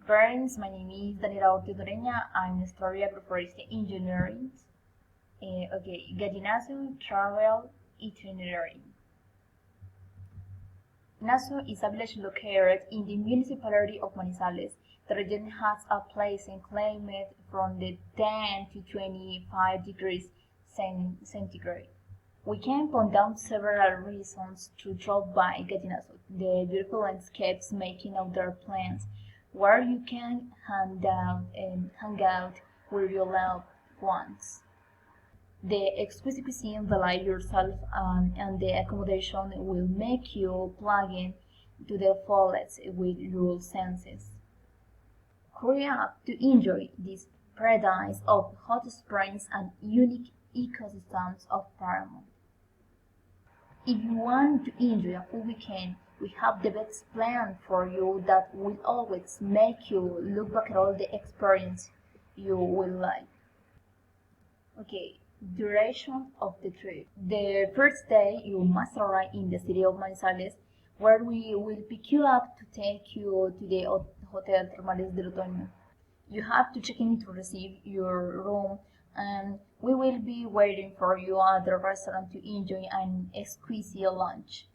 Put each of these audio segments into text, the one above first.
Parents, my name is Daniela Ortiz. I'm studying agroforestry engineering. Gallinazo travel itinerary. Nazo is a village located in the municipality of Manizales. The region has a pleasant climate from the 10 to 25 degrees centigrade. We can point out several reasons to drop by Gallinazo. The beautiful landscapes making outdoor plans, where you can hang out with your loved ones. The exquisite cuisine delight yourself and the accommodation will make you plug in to the fullest with your senses. Hurry up to enjoy this paradise of hot springs and unique ecosystems of Paramount. If you want to enjoy a full weekend, we have the best plan for you that will always make you look back at all the experience you will like. Duration of the trip. The first day you must arrive in the city of Manizales, where we will pick you up to take you to the Hotel Termales del Otoño. You have to check in to receive your room, and we will be waiting for you at the restaurant to enjoy an exquisite lunch.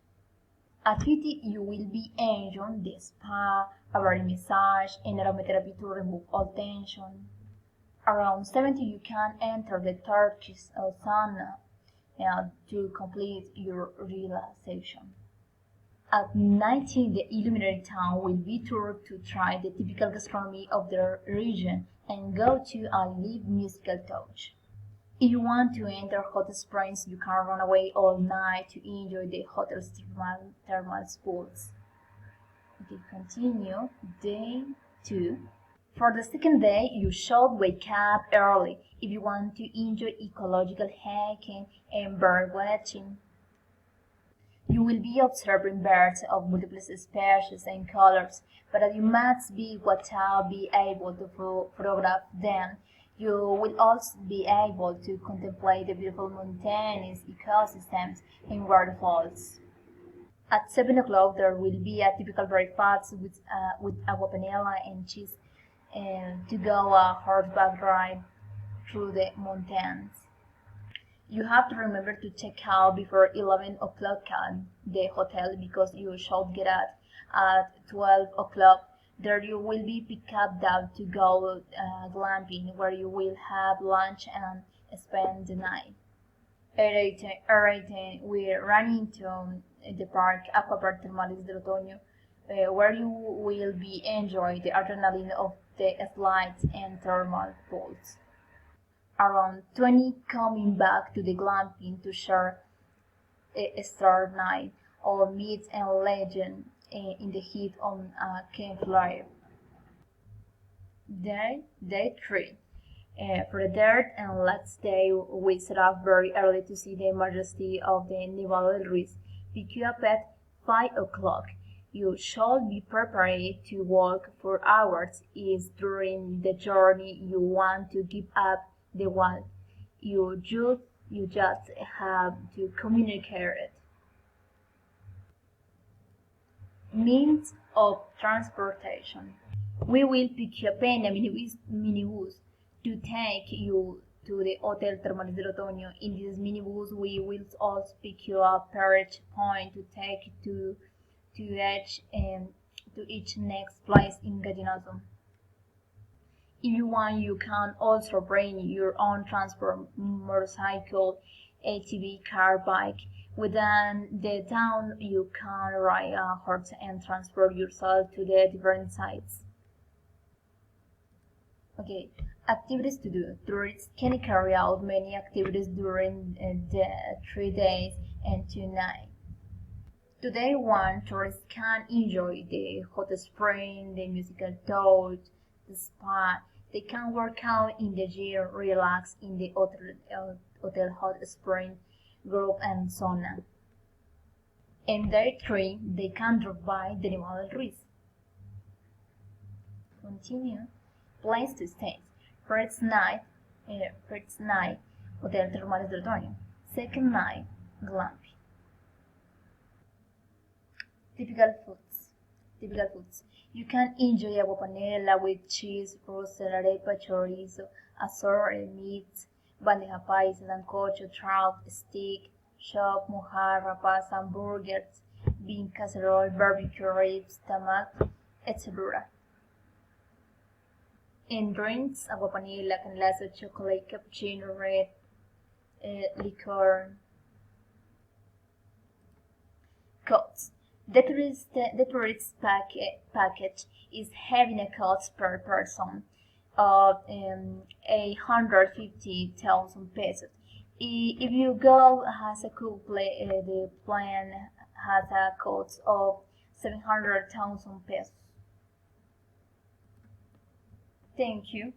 At 50, you will be enjoying the spa, a body massage, and aromatherapy to remove all tension. Around 70, you can enter the Turkish sauna to complete your relaxation. At 19, the illuminated town will be toured to try the typical gastronomy of the region and go to a live musical touch. If you want to enter hot springs, you can run away all night to enjoy the hotel's thermal pools. Continue. Day 2. For the second day, you should wake up early if you want to enjoy ecological hiking and bird watching. You will be observing birds of multiple species and colors, but you must be able to photograph them. You will also be able to contemplate the beautiful mountainous ecosystems and waterfalls. At 7 o'clock, there will be a typical breakfast with agua panela and cheese to go a horseback ride through the mountains. You have to remember to check out before 11 o'clock at the hotel because you should get out at 12 o'clock. There you will be picked up to go glamping, where you will have lunch and spend the night. At 8, we run into the park Aquapark Termales del Otoño, where you will be enjoying the adrenaline of the slides and thermal pools. Around 20, coming back to the glamping to share a star night or meet and legend in the heat on a campfire. Day 3. For the third and last day, we set off very early to see the majesty of the Nevado del Ruiz. Pick you up at 5 o'clock. You should be prepared to walk for hours if during the journey you want to give up the walk. You just have to communicate it. Means of transportation. We will pick you up in a minibus to take you to the Hotel Termales del Otoño. In this minibus, we will also pick you up per each point to take you to each next place in Gallinazo. If you want, you can also bring your own transport, motorcycle, ATV, car, bike. Within the town, you can ride a horse and transport yourself to the different sites. Activities to do. Tourists can carry out many activities during the 3 days and 2 nights. Today, tourists can enjoy the hot spring, the musical touch, the spa. They can work out in the gym, relax in the hotel hot spring group and sauna. And day 3, they can drop by the Nevado del Ruiz. Continue. Place to stay. First night, Hotel Termales del Otoño. Second night, glamping. Typical foods. You can enjoy agua panela with cheese, roasted arepa, chorizo, assorted meats, bandeja paisa, sancocho, trout, steak, chop, mojarra, pasta, hamburgers, bean casserole, barbecue ribs, tamal, etc. In drinks, agua panela, canelazo, chocolate, cappuccino, red liquor. Costs. The tourist package is having a cost per person of 850,000 pesos. If you go as a couple, the plan has a cost of 700,000 pesos. Thank you.